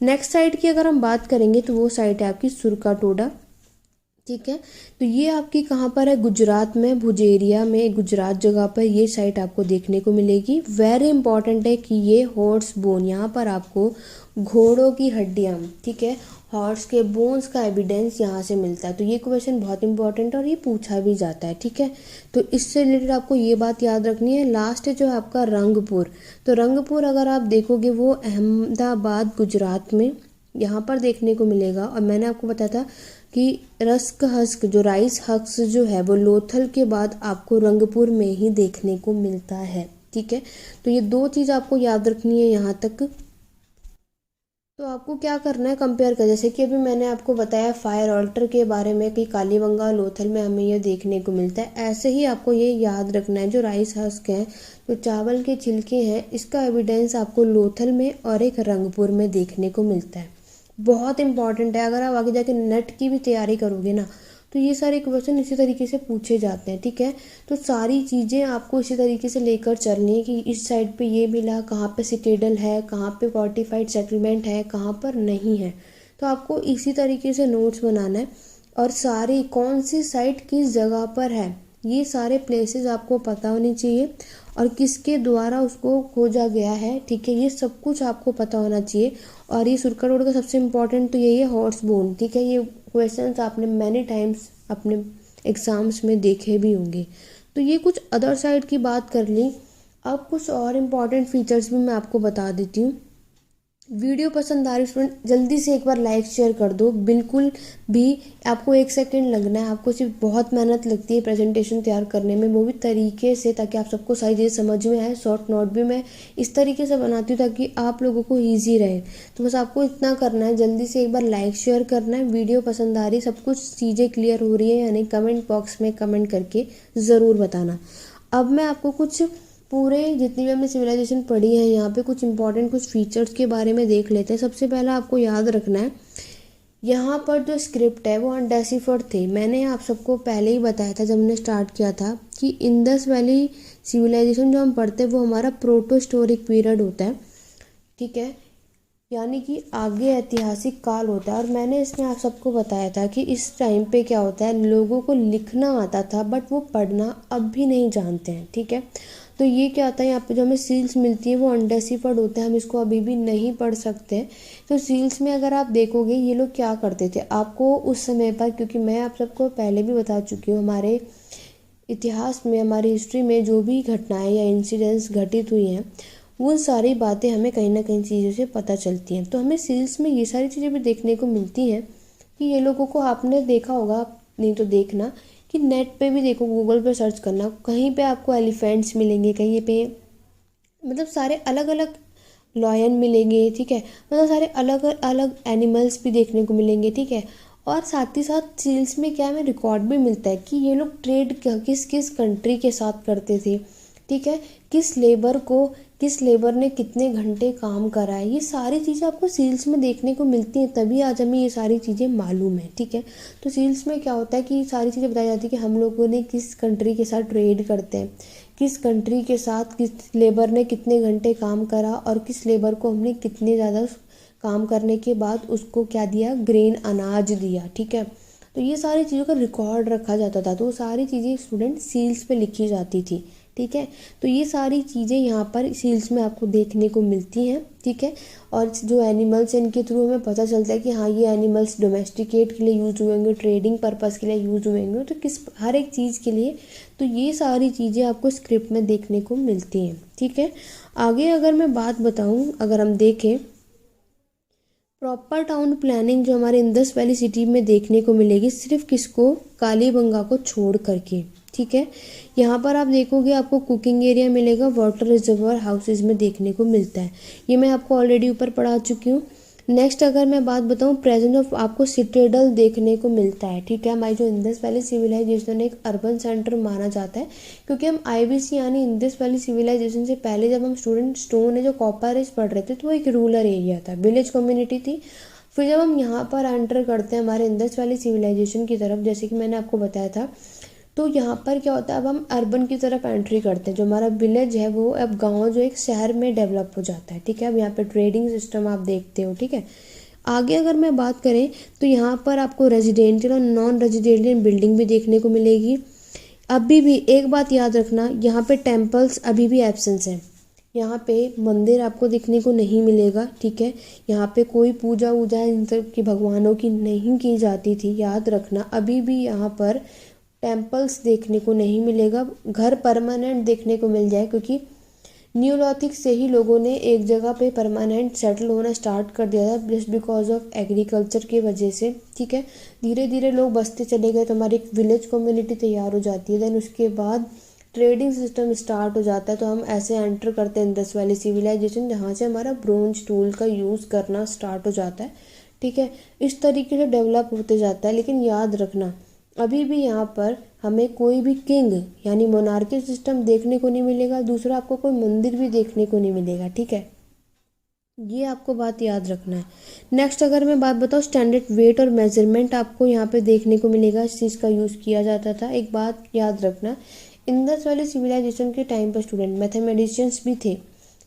नेक्स्ट साइट की अगर हम बात करेंगे तो वो साइट है आपकी सुरका टोडा, ठीक है। तो ये आपकी कहाँ पर है, गुजरात में, भुजेरिया में, गुजरात जगह पर ये साइट आपको देखने को मिलेगी। वेरी इंपॉर्टेंट है कि ये हॉर्स बोन, यहाँ पर आपको घोड़ों की हड्डियाँ, ठीक है, हॉर्स के बोन्स का एविडेंस यहाँ से मिलता है। तो ये क्वेश्चन बहुत इंपॉर्टेंट है और ये पूछा भी जाता है, ठीक है। तो इससे रिलेटेड आपको ये बात याद रखनी है। लास्ट है जो है आपका रंगपुर। तो रंगपुर अगर आप देखोगे वो अहमदाबाद गुजरात में यहाँ पर देखने को मिलेगा। और मैंने आपको बताया था कि रस्क हस्क जो राइस हस्क जो है वो लोथल के बाद आपको रंगपुर में ही देखने को मिलता है, ठीक है। तो ये दो चीज़ आपको याद रखनी है यहाँ तक। तो आपको क्या करना है, कंपेयर कर, जैसे कि अभी मैंने आपको बताया फायर ऑल्टर के बारे में कि कालीबंगा लोथल में हमें ये देखने को मिलता है, ऐसे ही आपको ये याद रखना है जो राइस हस्क है, जो चावल के छिलके हैं, इसका एविडेंस आपको लोथल में और एक रंगपुर में देखने को मिलता है। बहुत इंपॉर्टेंट है, अगर आप आगे जाके नेट की भी तैयारी करोगे ना तो ये सारे क्वेश्चन इसी तरीके से पूछे जाते हैं, ठीक है। तो सारी चीज़ें आपको इसी तरीके से लेकर चलनी है कि इस साइड पे ये मिला, कहाँ पे सिटेडल है, कहाँ पे फोर्टिफाइड सेटलमेंट है, कहाँ पर नहीं है। तो आपको इसी तरीके से नोट्स बनाना है और सारी कौन सी साइट किस जगह पर है, ये सारे प्लेसेस आपको पता होनी चाहिए और किसके द्वारा उसको खोजा गया है, ठीक है, ये सब कुछ आपको पता होना चाहिए। और ये सुरका रोड का सबसे इम्पोर्टेंट तो यही है, हॉर्स बोन, ठीक है। ये क्वेश्चंस आपने मैनी टाइम्स अपने एग्जाम्स में देखे भी होंगे। तो ये कुछ अदर साइड की बात कर ली। अब कुछ और इम्पॉर्टेंट फीचर्स भी मैं आपको बता देती हूँ। वीडियो पसंद आ रही स्टूडेंट जल्दी से एक बार लाइक शेयर कर दो, बिल्कुल भी आपको 1 सेकंड लगना है, आपको सिर्फ बहुत मेहनत लगती है प्रेजेंटेशन तैयार करने में, वो भी तरीके से ताकि आप सबको सारी चीज़ें समझ में आए। शॉर्ट नोट भी मैं इस तरीके से बनाती हूँ ताकि आप लोगों को ईजी रहे। तो बस आपको इतना करना है, जल्दी से एक बार लाइक शेयर करना है। वीडियो पसंद आ रही, सब कुछ चीज़ें क्लियर हो रही है यानी कमेंट बॉक्स में कमेंट करके ज़रूर बताना। अब मैं आपको कुछ पूरे जितनी भी हमने सिविलाइजेशन पढ़ी है यहाँ पे कुछ इंपॉर्टेंट कुछ फीचर्स के बारे में देख लेते हैं। सबसे पहला आपको याद रखना है, यहाँ पर जो स्क्रिप्ट है वो अनडेसिफर्ड थे। मैंने आप सबको पहले ही बताया था जब हमने स्टार्ट किया था कि इंडस वैली सिविलाइजेशन जो हम पढ़ते हैं वो हमारा प्रोटो हिस्टोरिक पीरियड होता है, ठीक है, यानी कि आगे ऐतिहासिक काल होता है। और मैंने इसमें आप सबको बताया था कि इस टाइम पे क्या होता है, लोगों को लिखना आता था बट वो पढ़ना अब भी नहीं जानते हैं, ठीक है। तो ये क्या होता है, यहाँ पे जो हमें सील्स मिलती है वो अनडेसिफर्ड होते हैं, हम इसको अभी भी नहीं पढ़ सकते। तो सील्स में अगर आप देखोगे ये लोग क्या करते थे, आपको उस समय पर, क्योंकि मैं आप सबको पहले भी बता चुकी हूँ, हमारे इतिहास में, हमारी हिस्ट्री में जो भी घटनाएं या इंसिडेंट्स घटित हुई हैं वो सारी बातें हमें कहीं ना कहीं चीज़ों से पता चलती हैं। तो हमें सील्स में ये सारी चीज़ें भी देखने को मिलती हैं कि ये लोगों को आपने देखा होगा, नहीं तो देखना कि नेट पे भी देखो, गूगल पे सर्च करना, कहीं पे आपको एलिफेंट्स मिलेंगे, कहीं पे मतलब सारे अलग अलग लॉयन मिलेंगे, ठीक है, मतलब सारे अलग अलग एनिमल्स भी देखने को मिलेंगे, ठीक है। और साथ ही साथ सील्स में क्या हमें रिकॉर्ड भी मिलता है कि ये लोग ट्रेड किस किस कंट्री के साथ करते थे, ठीक है, किस लेबर ने कितने घंटे काम करा है, ये सारी चीज़ें आपको सील्स में देखने को मिलती हैं, तभी आज हमें ये सारी चीज़ें मालूम है। ठीक है, तो सील्स में क्या होता है कि सारी चीज़ें बताई जाती है कि हम लोगों ने किस कंट्री के साथ ट्रेड करते हैं, किस कंट्री के साथ किस लेबर ने कितने घंटे काम करा और किस लेबर को हमने कितने ज़्यादा काम करने के बाद उसको क्या दिया, ग्रेन अनाज दिया। ठीक है, तो ये सारी चीज़ों का रिकॉर्ड रखा जाता था, तो वो सारी चीज़ें स्टूडेंट सील्स पे लिखी जाती थी। ठीक है, तो ये सारी चीज़ें यहाँ पर सील्स में आपको देखने को मिलती हैं। ठीक है, और जो एनिमल्स हैं इनके थ्रू हमें पता चलता है कि हाँ ये एनिमल्स डोमेस्टिकेट के लिए यूज़ हुए होंगे, ट्रेडिंग पर्पज़ के लिए यूज़ हुए होंगे, तो किस हर एक चीज़ के लिए, तो ये सारी चीज़ें आपको स्क्रिप्ट में देखने को मिलती हैं। ठीक है, आगे अगर मैं बात बताऊँ, अगर हम देखें प्रॉपर टाउन प्लानिंग जो हमारे इंदस वैली सिटी में देखने को मिलेगी, सिर्फ किसको, कालीबंगा को छोड़ करके। ठीक है, यहाँ पर आप देखोगे आपको कुकिंग एरिया मिलेगा, वाटर रिजर्वर हाउसेज में देखने को मिलता है, ये मैं आपको ऑलरेडी ऊपर पढ़ा चुकी हूँ। नेक्स्ट अगर मैं बात बताऊँ, प्रेजेंस ऑफ आपको सिटेडल देखने को मिलता है। ठीक है, हमारी जो इंदस वैली सिविलाइजेशन एक अर्बन सेंटर माना जाता है, क्योंकि हम IVC यानी इंदस वैली सिविलाइजेशन से पहले जब हम स्टूडेंट स्टोन है जो कॉपर एज पढ़ रहे थे, तो वो एक रूरल एरिया था, विलेज कम्युनिटी थी। फिर जब हम यहाँ पर एंटर करते हैं हमारे इंदस वैली सिविलाइजेशन की तरफ, जैसे कि मैंने आपको बताया था, तो यहाँ पर क्या होता है, अब हम अर्बन की तरफ एंट्री करते हैं, जो हमारा विलेज है वो अब गांव जो एक शहर में डेवलप हो जाता है। ठीक है, अब यहाँ पे ट्रेडिंग सिस्टम आप देखते हो। ठीक है, आगे अगर मैं बात करें तो यहाँ पर आपको रेजिडेंशियल और नॉन रेजिडेंशियल बिल्डिंग भी देखने को मिलेगी। अभी भी एक बात याद रखना, यहाँ पे टेम्पल्स अभी भी एब्सेंस है, यहाँ पे मंदिर आपको देखने को नहीं मिलेगा। ठीक है, यहाँ पे कोई पूजा वूजा इन सब की भगवानों की नहीं की जाती थी, याद रखना। अभी भी यहाँ पर टेम्पल्स देखने को नहीं मिलेगा, घर परमानेंट देखने को मिल जाए, क्योंकि न्यूलिथिक से ही लोगों ने एक जगह पे परमानेंट सेटल होना स्टार्ट कर दिया था, जस्ट बिकॉज ऑफ एग्रीकल्चर की वजह से। ठीक है, धीरे धीरे लोग बसते चले गए, तो हमारी एक विलेज कम्युनिटी तैयार हो जाती है। देन उसके बाद ट्रेडिंग सिस्टम स्टार्ट हो जाता है, तो हम ऐसे एंटर करते हैं इंदस वैली सिविलाइजेशन, जहाँ से हमारा ब्रोंज टूल का यूज़ करना स्टार्ट हो जाता है। ठीक है, इस तरीके से डेवलप होते जाता है, लेकिन याद रखना अभी भी यहाँ पर हमें कोई भी किंग यानी मोनार्की सिस्टम देखने को नहीं मिलेगा। दूसरा, आपको कोई मंदिर भी देखने को नहीं मिलेगा। ठीक है, ये आपको बात याद रखना है। नेक्स्ट अगर मैं बात बताऊँ, स्टैंडर्ड वेट और मेजरमेंट आपको यहाँ पे देखने को मिलेगा, इस चीज़ का यूज़ किया जाता था। एक बात याद रखना, इंदस वैली सिविलाइजेशन के टाइम पर स्टूडेंट मैथमेटिशियंस भी थे।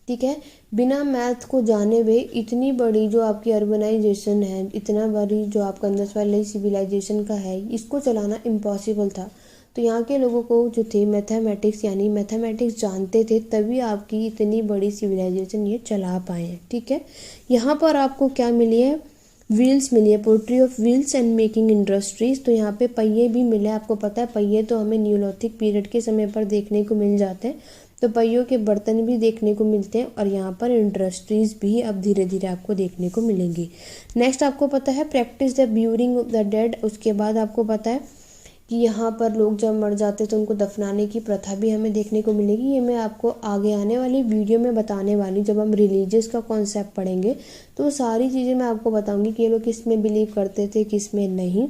ठीक है, बिना मैथ को जाने हुए इतनी बड़ी जो आपकी अर्बनाइजेशन है, इतना बड़ी जो आपका इंदस वैली सिविलाइजेशन का है, इसको चलाना इम्पॉसिबल था। तो यहाँ के लोगों को जो थे मैथमेटिक्स यानी मैथमेटिक्स जानते थे, तभी आपकी इतनी बड़ी सिविलाइजेशन ये चला पाए हैं। ठीक है, यहाँ पर आपको क्या मिली है, व्हील्स मिली है, pottery of wheels and making industries. तो यहाँ पे पहिए भी मिले, आपको पता है पहिए तो हमें न्यूलिथिक पीरियड के समय पर देखने को मिल जाते हैं, तो पहियों के बर्तन भी देखने को मिलते हैं, और यहाँ पर इंडस्ट्रीज भी अब धीरे धीरे आपको देखने को मिलेंगी। नेक्स्ट आपको पता है प्रैक्टिस द ब्यूरिंग द डेड। उसके बाद आपको पता है कि यहाँ पर लोग जब मर जाते तो उनको दफनाने की प्रथा भी हमें देखने को मिलेगी। ये मैं आपको आगे आने वाली वीडियो में बताने वाली, जब हम रिलीजियस का कॉन्सेप्ट पढ़ेंगे तो सारी चीज़ें मैं आपको बताऊंगी कि ये लोग किस में बिलीव करते थे, किस में नहीं।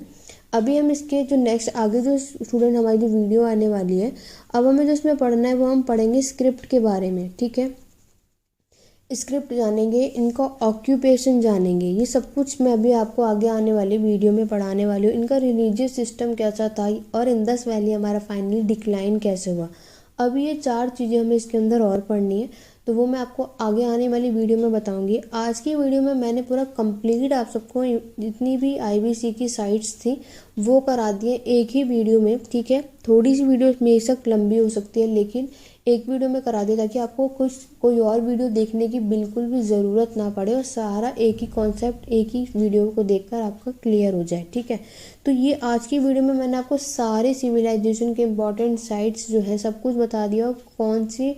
अभी हम इसके जो नेक्स्ट आगे जो स्टूडेंट हमारी जो वीडियो आने वाली है, अब हमें जो इसमें पढ़ना है वो हम पढ़ेंगे स्क्रिप्ट के बारे में। ठीक है, स्क्रिप्ट जानेंगे, इनका ऑक्यूपेशन जानेंगे, ये सब कुछ मैं अभी आपको आगे आने वाली वीडियो में पढ़ाने वाली हूँ। इनका रिलीजियस सिस्टम कैसा था और इंदस वैली हमारा फाइनली डिक्लाइन कैसे हुआ। अभी ये 4 चीज़ें हमें इसके अंदर और पढ़नी है, तो वो मैं आपको आगे आने वाली वीडियो में बताऊंगी। आज की वीडियो में मैंने पूरा कंप्लीट आप सबको जितनी भी IVC की साइट्स थी वो करा दिए एक ही वीडियो में। ठीक है, थोड़ी सी वीडियो बेशक लंबी हो सकती है, लेकिन एक वीडियो में करा दिया ताकि आपको कोई और वीडियो देखने की बिल्कुल भी ज़रूरत ना पड़े, और सारा एक ही कॉन्सेप्ट एक ही वीडियो को देखकर आपका क्लियर हो जाए। ठीक है, तो ये आज की वीडियो में मैंने आपको सारे सिविलाइजेशन के इम्पॉर्टेंट साइट्स जो है सब कुछ बता दिया, और कौन सी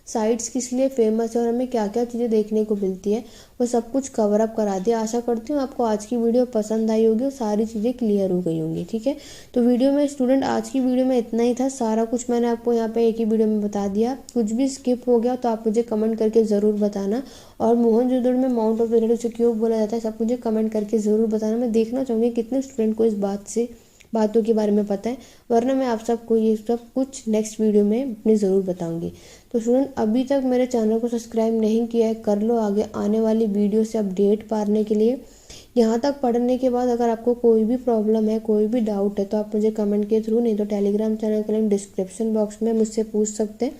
साइट्स किस लिए फेमस है और हमें क्या क्या चीज़ें देखने को मिलती है वो सब कुछ कवर अप करा दिया। आशा करती हूँ आपको आज की वीडियो पसंद आई होगी और सारी चीज़ें क्लियर हो गई होंगी। ठीक है, तो वीडियो में स्टूडेंट आज की वीडियो में इतना ही था, सारा कुछ मैंने आपको यहाँ पे एक ही वीडियो में बता दिया। कुछ भी स्किप हो गया तो आप मुझे कमेंट करके ज़रूर बताना, और मोहनजोदड़ो में माउंट ऑफ क्यों बोला जाता है सब मुझे कमेंट करके ज़रूर बताना। मैं देखना चाहूँगी कितने स्टूडेंट को इस बात से बातों के बारे में पता है, वरना मैं आप सबको ये सब कुछ नेक्स्ट वीडियो में अपनी ज़रूर बताऊंगी। तो स्टूडेंट अभी तक मेरे चैनल को सब्सक्राइब नहीं किया है, कर लो आगे आने वाली वीडियो से अपडेट पाने के लिए। यहाँ तक पढ़ने के बाद अगर आपको कोई भी प्रॉब्लम है, कोई भी डाउट है, तो आप मुझे कमेंट के थ्रू, नहीं तो टेलीग्राम चैनल का लिंक डिस्क्रिप्शन बॉक्स में मुझसे पूछ सकते हैं।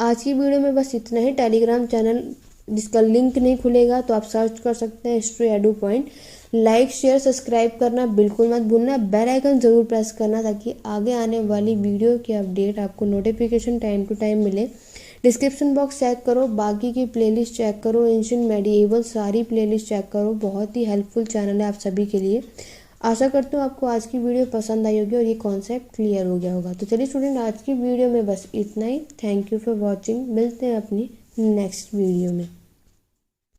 आज की वीडियो में बस इतना ही। टेलीग्राम चैनल जिसका लिंक नहीं खुलेगा तो आप सर्च कर सकते हैं history edu point. Like share subscribe करना बिल्कुल मत भूलना, बेल आइकन ज़रूर प्रेस करना ताकि आगे आने वाली वीडियो के अपडेट आपको नोटिफिकेशन टाइम टू टाइम मिले। डिस्क्रिप्शन बॉक्स चेक करो, बाकी की प्लेलिस्ट चेक करो, एंशिएंट मेडिएवल सारी प्लेलिस्ट चेक करो। बहुत ही हेल्पफुल चैनल है आप सभी के लिए। आशा करती हूँ आपको आज की वीडियो पसंद आई होगी और ये कॉन्सेप्ट क्लियर हो गया होगा। तो चलिए स्टूडेंट आज की वीडियो में बस इतना ही। Thank you for watching. मिलते हैं अपनी नेक्स्ट वीडियो में।